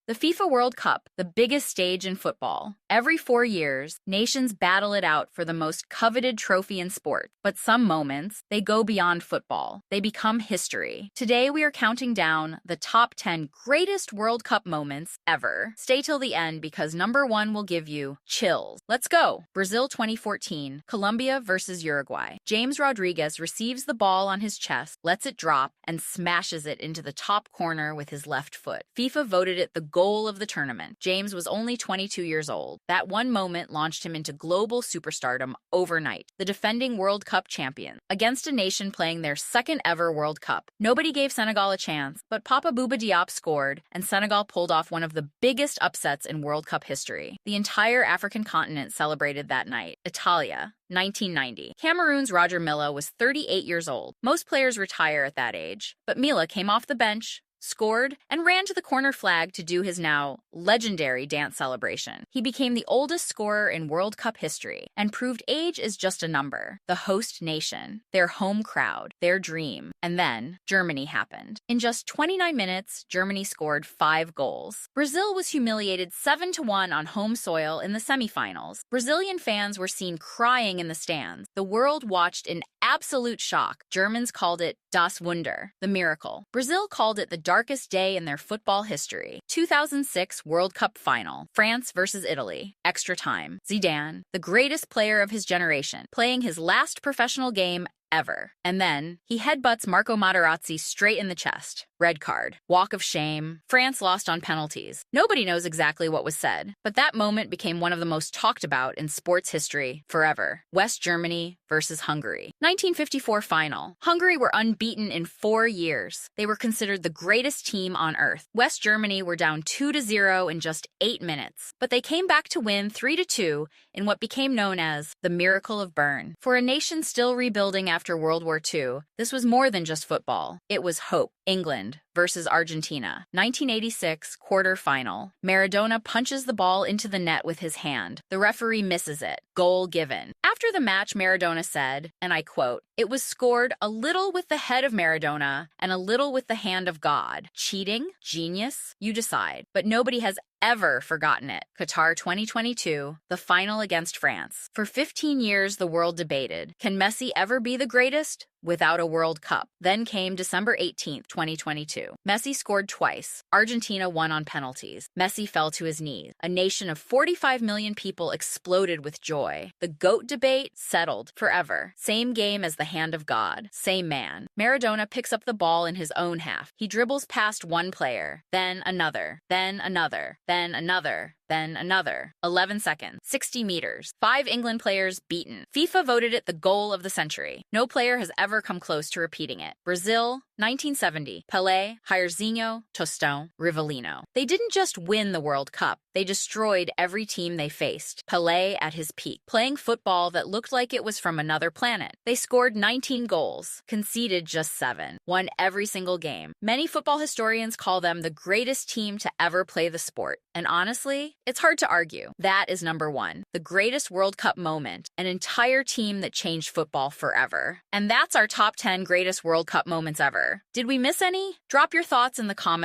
The FIFA World Cup, the biggest stage in football. Every 4 years, nations battle it out for the most coveted trophy in sport. But some moments, they go beyond football. They become history. Today, we are counting down the top 10 greatest World Cup moments ever. Stay till the end because number one will give you chills. Let's go. Brazil 2014, Colombia versus Uruguay. James Rodriguez receives the ball on his chest, lets it drop, and smashes it into the top corner with his left foot. FIFA voted it the goal of the tournament. James was only 22 years old. That one moment launched him into global superstardom overnight. The defending World Cup champion. Against a nation playing their second ever World Cup. Nobody gave Senegal a chance, but Papa Bouba Diop scored, and Senegal pulled off one of the biggest upsets in World Cup history. The entire African continent celebrated that night. Italia. 1990. Cameroon's Roger Milla was 38 years old. Most players retire at that age, but Milla came off the bench, scored, and ran to the corner flag to do his now legendary dance celebration. He became the oldest scorer in World Cup history and proved age is just a number. The host nation, their home crowd, their dream. And then Germany happened. In just 29 minutes, Germany scored 5 goals. Brazil was humiliated 7-1 on home soil in the semifinals. Brazilian fans were seen crying in the stands. The world watched in absolute shock. Germans called it Das Wunder, the miracle. Brazil called it the darkest day in their football history. 2006 World Cup final, France versus Italy. Extra time. Zidane, the greatest player of his generation, playing his last professional game ever. And then he headbutts Marco Materazzi straight in the chest. Red card. Walk of shame. France lost on penalties. Nobody knows exactly what was said, but that moment became one of the most talked about in sports history forever. West Germany versus Hungary. 1954 final. Hungary were unbeaten in 4 years. They were considered the greatest team on earth. West Germany were down 2-0 in just 8 minutes, but they came back to win 3-2 in what became known as the Miracle of Bern. For a nation still rebuilding after World War II, this was more than just football. It was hope. England versus Argentina. 1986 quarter-final. Maradona punches the ball into the net with his hand. The referee misses it. Goal given. After the match, Maradona said, and I quote, "It was scored a little with the head of Maradona and a little with the hand of God. Cheating? Genius? You decide." But nobody has ever forgotten it. Qatar 2022, the final against France. For 15 years, the world debated, can Messi ever be the greatest without a World Cup? Then came December 18th, 2022. Messi scored twice. Argentina won on penalties. Messi fell to his knees. A nation of 45 million people exploded with joy. The GOAT debate settled forever. Same game as the hand of God. Same man. Maradona picks up the ball in his own half. He dribbles past one player, then another, then another, then another, then another. 11 seconds. 60 meters. 5 England players beaten. FIFA voted it the goal of the century. No player has ever come close to repeating it. Brazil, 1970. Pelé, Jairzinho, Tostão, Rivellino. They didn't just win the World Cup. They destroyed every team they faced. Pelé at his peak, playing football that looked like it was from another planet. They scored 19 goals, conceded just 7, won every single game. Many football historians call them the greatest team to ever play the sport. And honestly, it's hard to argue. That is number one. The greatest World Cup moment, an entire team that changed football forever. And that's our top 10 greatest World Cup moments ever. Did we miss any? Drop your thoughts in the comments.